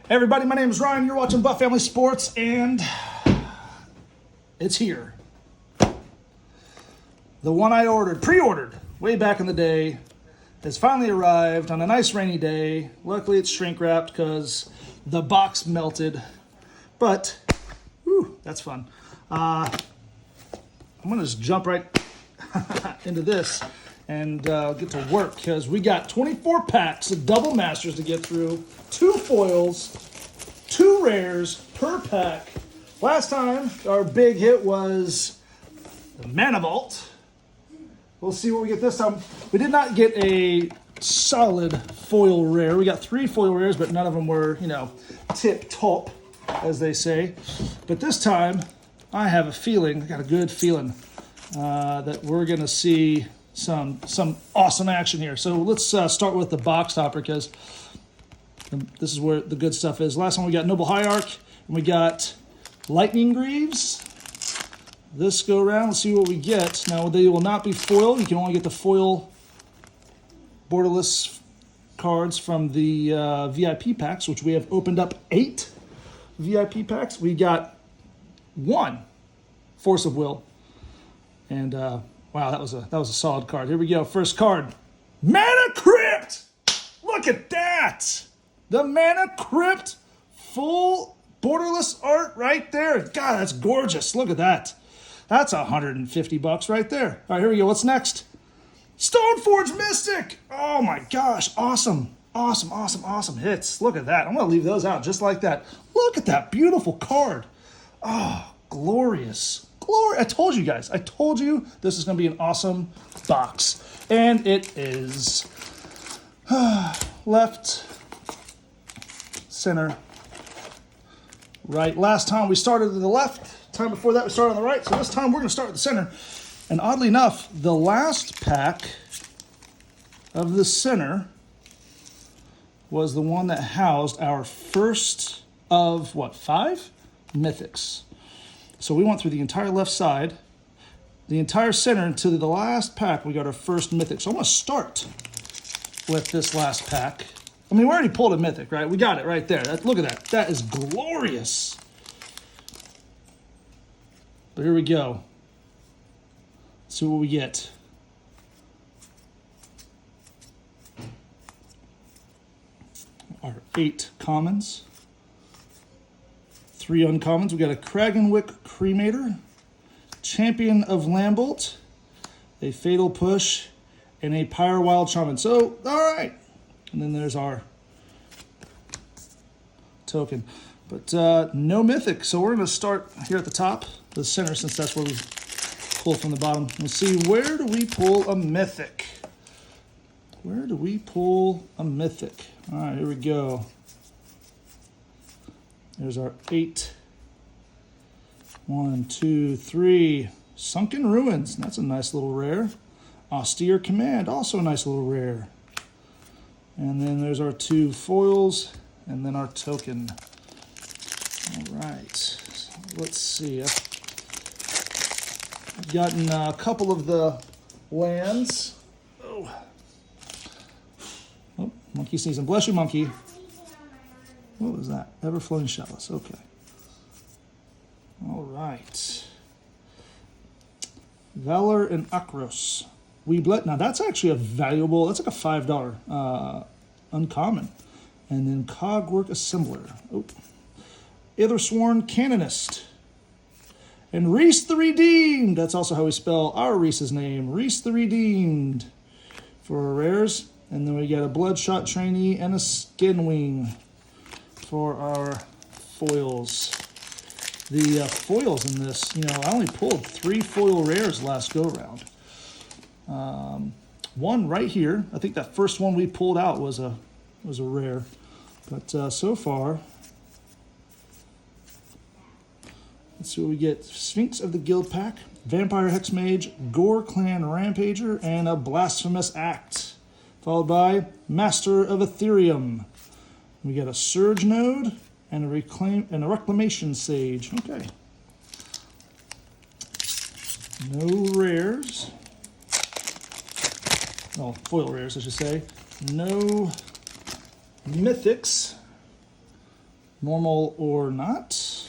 Hey everybody, my name is Ryan. You're watching Buff Family Sports, and it's here. The one I pre-ordered way back in the day, has finally arrived on a nice rainy day. Luckily, it's shrink wrapped because the box melted. But, whew, that's fun. I'm gonna just jump right into this and get to work because we got 24 packs of double masters to get through, 2 foils, 2 rares per pack. Last time our big hit was the Mana Vault. We'll see what we get this time. We did not get a solid foil rare. We got 3 foil rares, but none of them were, tip top, as they say. But this time, I have a feeling, I got a good feeling that we're gonna see some awesome action here. So let's start with the box topper because this is where the good stuff is. Last time we got Noble Hierarch and we got Lightning Greaves. This go around, let's see what we get. Now they will not be foil. You can only get the foil borderless cards from the VIP packs, which we have opened up 8 VIP packs. We got 1 Force of Will, and wow, that was a solid card. Here we go. First card, Mana Crypt. Look at that, the Mana Crypt full borderless art right there. God, that's gorgeous. Look at that. That's $150 right there. All right, here we go. What's next? Stoneforge Mystic. Oh my gosh, awesome. Awesome hits. Look at that. I'm gonna leave those out just like that. Look at that beautiful card. Oh, glorious. I told you guys. I told you this is gonna be an awesome box. And it is. Left, center, right. Last time we started to the left. Time before that we started on the right. So this time we're gonna start at the center. And oddly enough, the last pack of the center was the one that housed our first of, 5 mythics. So we went through the entire left side, the entire center, into the last pack, we got our first mythic. So I'm going to start with this last pack. I mean, we already pulled a mythic, right? We got it right there. Look at that. That is glorious. But here we go. Let's see what we get. Our 8 commons. 3 uncommons. We got a Kragenwick Cremator, Champion of Lambolt, a Fatal Push, and a Pyre Wild Shaman. So, all right. And then there's our token. But no mythic. So we're going to start here at the top, the center, since that's where we pull from the bottom. Let's see, where do we pull a mythic? Where do we pull a mythic? All right, here we go. There's our 8. 1, 2, 3. Sunken Ruins. That's a nice little rare. Austere Command. Also a nice little rare. And then there's our 2 foils. And then our token. All right. So let's see. I've gotten a couple of the lands. Oh, monkey sneezing. Bless you, monkey. What was that? Everflowing Chalice. Okay. All right. Valor and Akros. Now that's actually a valuable, that's like a $5 uncommon. And then Cogwork Assembler. Oh. Aethersworn Canonist. And Reese the Redeemed. That's also how we spell our Reese's name. Reese the Redeemed for our rares. And then we got a Bloodshot Trainee and a Skinwing for our foils. The foils in this, I only pulled 3 foil rares last go round. One right here. I think that first one we pulled out was a rare. But so far, let's see what we get. Sphinx of the Guild Pack, Vampire Hexmage, Gore Clan Rampager, and a Blasphemous Act. Followed by Master of Ethereum. We got a Surge Node and a Reclamation Sage. Okay. No rares. Oh, foil rares, I should say. No mythics. Normal or not.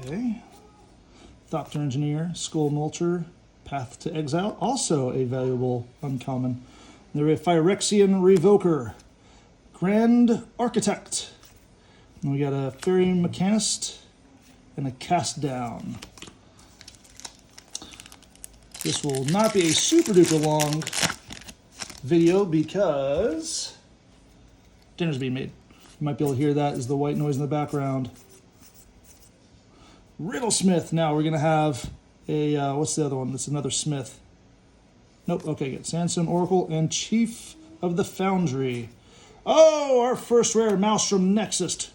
Okay. Thopter Engineer, Skull Mulcher, Path to Exile, also a valuable uncommon. The Phyrexian Revoker, Grand Architect. And we got a Fairy Mechanist and a Cast Down. This will not be a super duper long video because dinner's being made. You might be able to hear that as the white noise in the background. Riddlesmith. Now we're going to have a, what's the other one? That's another Smith. Nope, okay, good. Sandstone Oracle and Chief of the Foundry. Oh, our first rare Maelstrom Nexus.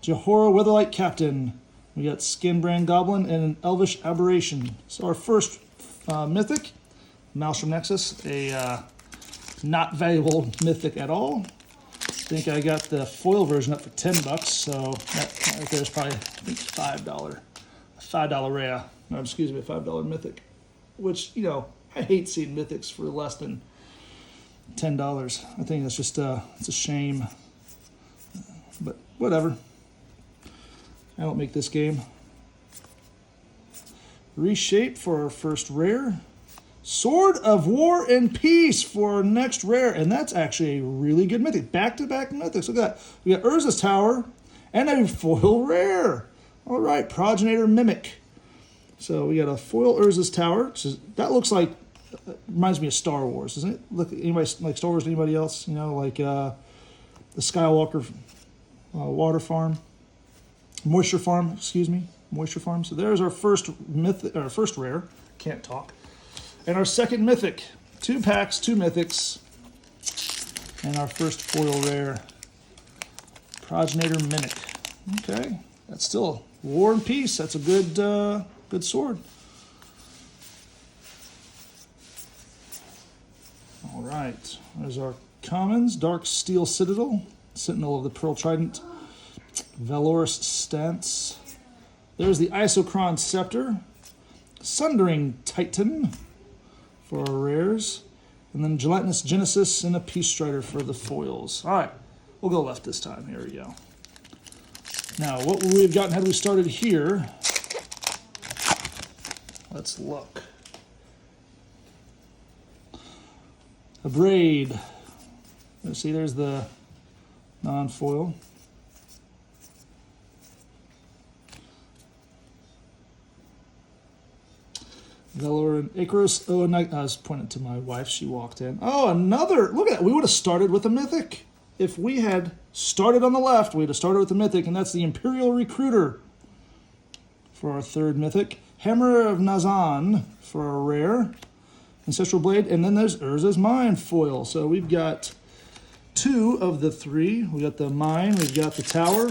Jahora Weatherlight Captain. We got Skinbrand Goblin and an Elvish Aberration. So our first mythic, Maelstrom Nexus, a not valuable mythic at all. I think I got the foil version up for $10, so that right there's probably, I think, $5 rare. No, excuse me, a $5 mythic. Which, you know, I hate seeing mythics for less than $10. I think that's just it's a shame. But whatever. I don't make this game. Reshape for our first rare. Sword of War and Peace for our next rare, and that's actually a really good mythic. Back-to-back mythics. Look at that. We got Urza's Tower and a foil rare. All right, Progenitor Mimic. So we got a foil Urza's Tower. That looks like, reminds me of Star Wars, doesn't it? Look, anybody like Star Wars? Anybody else? You know, like the Skywalker water farm, moisture farm. Excuse me, moisture farm. So there's our first first rare. Can't talk. And our second mythic, 2 packs, 2 mythics, and our first foil rare, Progenitor Mimic. Okay, that's still War and Peace. That's a good sword. All right, there's our commons: Dark Steel Citadel, Sentinel of the Pearl Trident, Valorous Stance. There's the Isochron Scepter, Sundering Titan for our rares, and then Gelatinous Genesis and a Peace Strider for the foils. All right, we'll go left this time. Here we go. Now, what would we have gotten had we started here? Let's look. A Braid. Let's see, there's the non-foil. Valor and Icarus. Oh, and I was pointing to my wife. She walked in. Oh, another. Look at that. We would have started with a mythic. If we had started on the left, we'd have started with the mythic, and that's the Imperial Recruiter for our third mythic. Hammer of Nazan for our rare. Ancestral Blade. And then there's Urza's Mine foil. So we've got 2 of the 3. We got the Mine. We've got the Tower.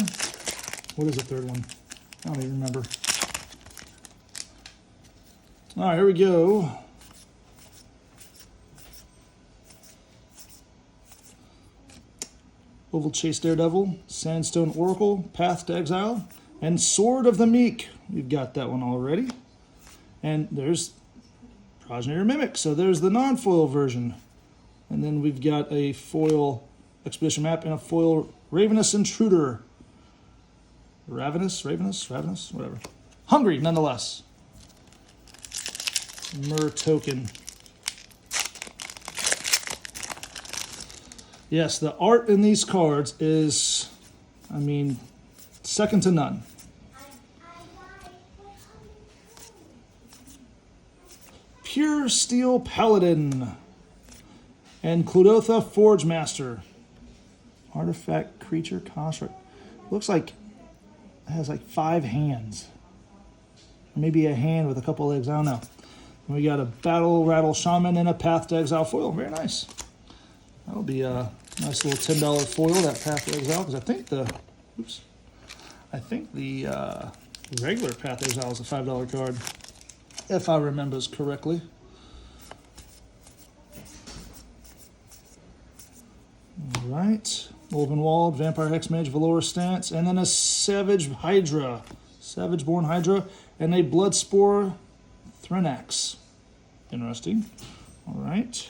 What is the third one? I don't even remember. All right, here we go. Oval Chase Daredevil, Sandstone Oracle, Path to Exile, and Sword of the Meek. We've got that one already. And there's Progenitor Mimic, so there's the non-foil version. And then we've got a foil Expedition Map and a foil Ravenous Intruder. Ravenous, whatever. Hungry, nonetheless. Myr token. Yes, the art in these cards is, I mean, second to none. Pure Steel Paladin and Cludotha Forge Master. Artifact Creature Construct. Looks like it has like 5 hands. Maybe a hand with a couple legs, I don't know. And we got a Battle Rattle Shaman and a Path to Exile foil. Very nice. That'll be a nice little $10 foil, that Path to Exile, because I think the regular Path to Exile is a $5 card, if I remember correctly. All right. Wolvenwald, Vampire Hexmage, Valor Stance, and then a Savage Hydra. Savage-born Hydra, and a Bloodspore Threnax. Interesting. All right.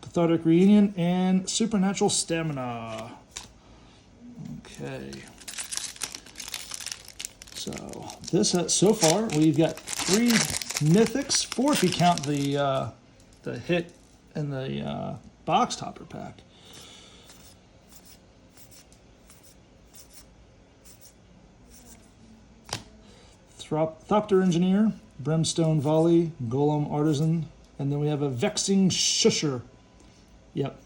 Cathartic Reunion and Supernatural Stamina. Okay. So this so far we've got 3 mythics, 4 if you count the hit in the box topper pack. Thopter Engineer, Brimstone Volley, Golem Artisan, and then we have a Vexing Shusher. Yep.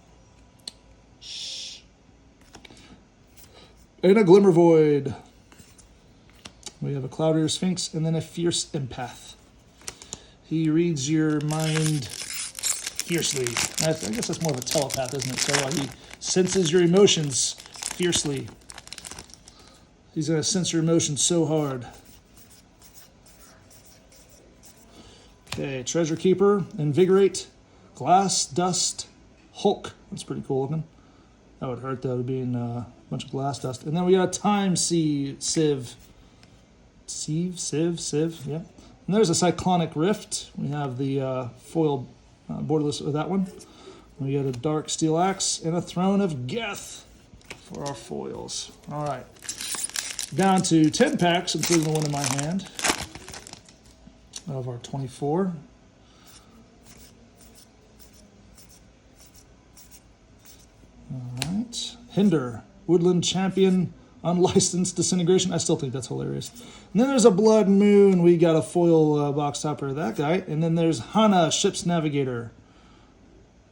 Shh. And a Glimmer Void. We have a Cloudrier Sphinx, and then a Fierce Empath. He reads your mind fiercely. I guess that's more of a telepath, isn't it? So he senses your emotions fiercely. He's going to sense your emotions so hard. Okay, Treasure Keeper, Invigorate, Glass, Dust, Hulk. That's pretty cool looking. That would hurt, though, being a bunch of glass dust. And then we got a Time Sieve. Sieve, yeah. And there's a Cyclonic Rift. We have the foil borderless of that one. We got a Dark Steel Axe and a Throne of Geth for our foils. All right. Down to 10 packs, including the one in my hand, of our 24. All right. Hinder, Woodland Champion, Unlicensed Disintegration. I still think that's hilarious. And then there's a Blood Moon. We got a foil box topper of that guy. And then there's Hana, Ship's Navigator.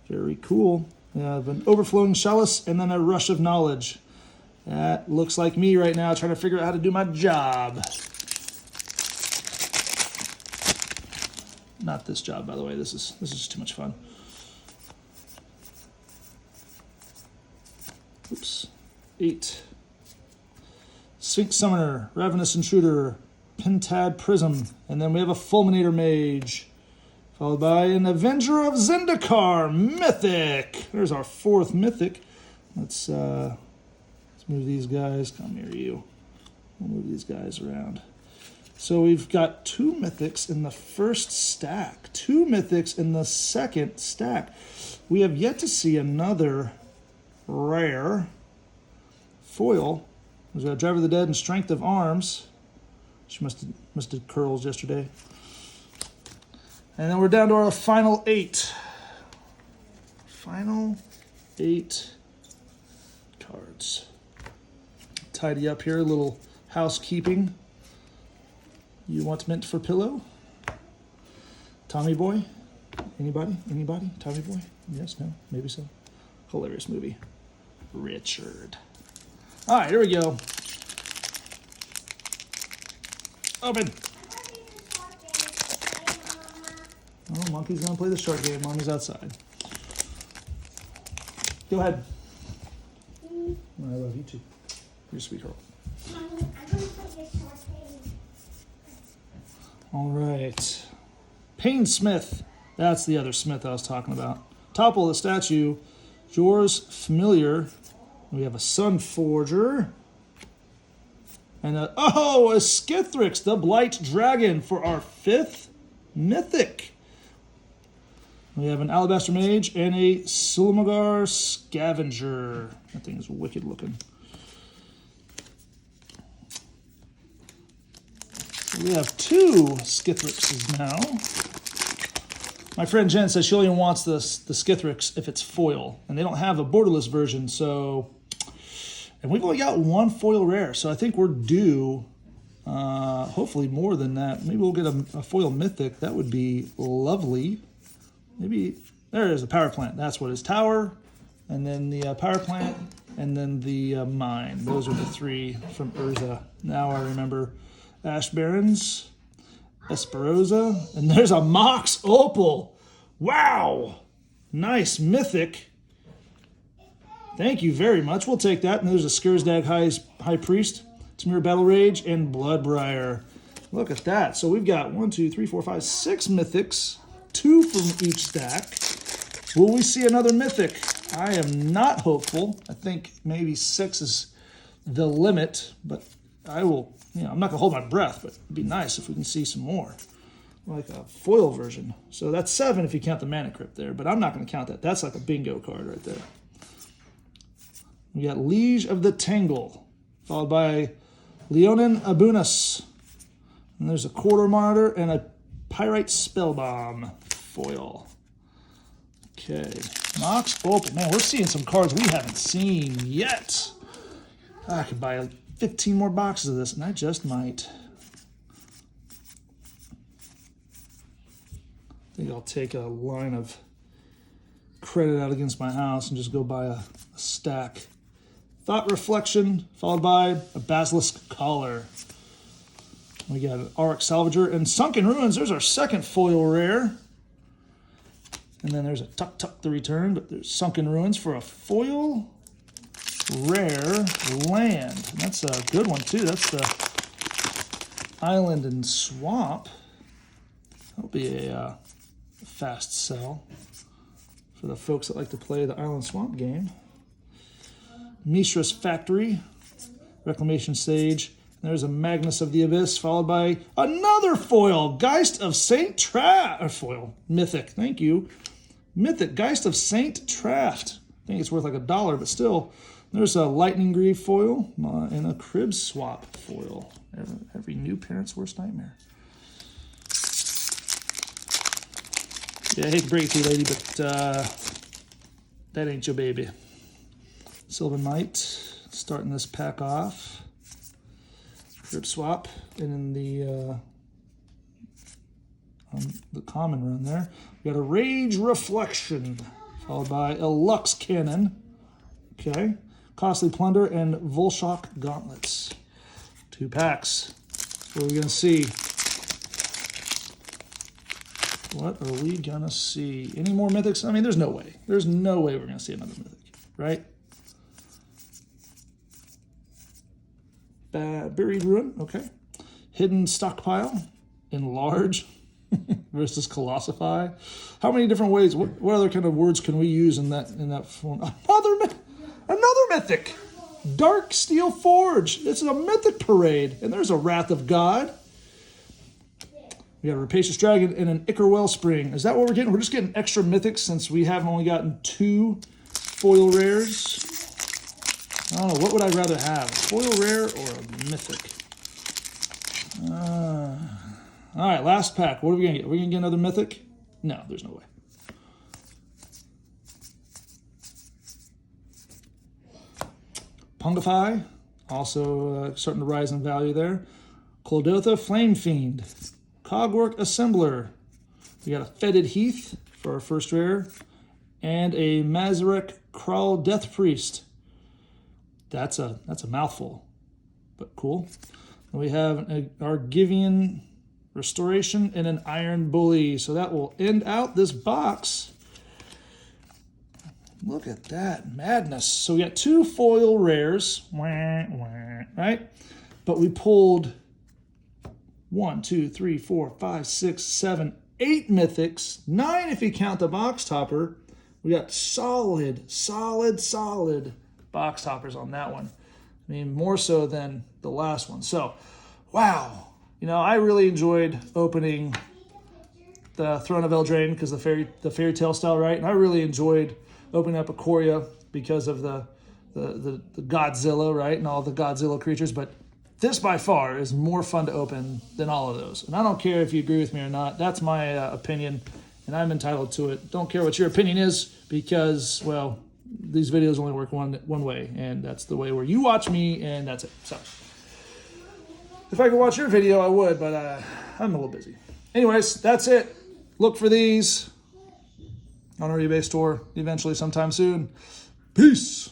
Very cool. We have an Overflowing Chalice and then a Rush of Knowledge. That looks like me right now trying to figure out how to do my job. Not this job, by the way. This is just too much fun. Oops. 8. Sphinx Summoner, Ravenous Intruder, Pentad Prism, and then we have a Fulminator Mage, followed by an Avenger of Zendikar, Mythic. There's our 4th Mythic. Let's move these guys. Come near you. We'll move these guys around. So we've got 2 Mythics in the first stack, 2 Mythics in the second stack. We have yet to see another rare foil. There's a Driver of the Dead and Strength of Arms. She must have curls yesterday. And then we're down to our final 8. Final 8 cards. Tidy up here, a little housekeeping. You want mint for pillow? Tommy Boy? Anybody? Tommy Boy? Yes, no, maybe so. Hilarious movie. Richard. All right, here we go. Open. Oh, Monkey's gonna play the short game. Mommy's outside. Go ahead. I love you too. You're a sweetheart. Mommy, I'm gonna play the short game. All right. Painsmith. That's the other Smith I was talking about. Topple the statue. Jor's Familiar. We have a Sun Forger. And a Skithrix, the Blight Dragon for our 5th Mythic. We have an Alabaster Mage and a Silmagar Scavenger. That thing is wicked looking. We have 2 Skithrixes now. My friend Jen says she only wants the Skithrix if it's foil, and they don't have a borderless version, so... And we've only got 1 foil rare, so I think we're due, hopefully more than that. Maybe we'll get a foil mythic. That would be lovely. Maybe, there is a power plant. That's what it is. Tower, and then the power plant, and then the mine. Those are the 3 from Urza. Now I remember. Ash Barrens, Esperosa, and there's a Mox Opal. Wow! Nice mythic. Thank you very much. We'll take that. And there's a Skursdag High Priest, Tamir Battle Rage, and Bloodbriar. Look at that. So we've got 1, 2, 3, 4, 5, 6 mythics, 2 from each stack. Will we see another mythic? I am not hopeful. I think maybe 6 is the limit, but I will, I'm not going to hold my breath, but it'd be nice if we can see some more. like a foil version. So that's 7 if you count the Mana Crypt there, but I'm not going to count that. That's like a bingo card right there. We got Liege of the Tangle, followed by Leonin Abunas. And there's a Quarter Monitor and a Pyrite Spellbomb foil. Okay, Mox open. Man, we're seeing some cards we haven't seen yet. I could buy like 15 more boxes of this, and I just might. I think I'll take a line of credit out against my house and just go buy a stack. Thought Reflection, followed by a Basilisk Collar. We got an Auric Salvager and Sunken Ruins. There's our second foil rare. And then there's a Tuk Tuk the Return, but there's Sunken Ruins for a foil rare land. And that's a good one too. That's the Island and Swamp. That'll be a fast sell for the folks that like to play the Island Swamp game. Mishra's Factory, Reclamation Sage. There's a Magnus of the Abyss, followed by another foil, Geist of Saint Traft, or foil, Mythic, thank you. Mythic, Geist of Saint Traft. I think it's worth like $1, but still. There's a Lightning Greave foil and a Crib Swap foil. Every new parent's worst nightmare. Yeah, I hate to break it to you, lady, but that ain't your baby. Sylvan Knight, starting this pack off. Crib Swap, and in the common run there, we got a Rage Reflection, followed by a Lux Cannon. Okay, Costly Plunder and Volshock Gauntlets. 2 packs. What are we gonna see? What are we gonna see? Any more mythics? I mean, there's no way. There's no way we're gonna see another mythic, right? Buried Ruin, okay. Hidden Stockpile, Enlarge versus Colossify. How many different ways? What other kind of words can we use in that form? Another mythic, Dark Steel Forge. This is a mythic parade, and there's a Wrath of God. We got a Rapacious Dragon and an Ichor Wellspring. Is that what we're getting? We're just getting extra mythics since we have only gotten 2 foil rares. I don't know, what would I rather have? A foil rare or a mythic? All right, last pack. What are we going to get? Are we going to get another mythic? No, there's no way. Pungify, also starting to rise in value there. Koldotha Flame Fiend. Cogwork Assembler. We got a Fetid Heath for our first rare. And a Mazarek Kral Death Priest. That's a mouthful, but cool. And we have an Argivian Restoration and an Iron Bully. So that will end out this box. Look at that madness. So we got 2 foil rares, right? But we pulled 1, 2, 3, 4, 5, 6, 7, 8 mythics, 9 if you count the box topper. We got solid box toppers on that one. I mean, more so than the last one. So, wow. You know, I really enjoyed opening the Throne of Eldraine because the fairy tale style, right? And I really enjoyed opening up Ikoria because of the Godzilla, right? And all the Godzilla creatures. But this by far is more fun to open than all of those. And I don't care if you agree with me or not. That's my opinion, and I'm entitled to it. Don't care what your opinion is because, well, these videos only work one way, and that's the way where you watch me, and that's it. So if I could watch your video, I would, but I'm a little busy. Anyways, that's it. Look for these on our eBay store eventually sometime soon. Peace.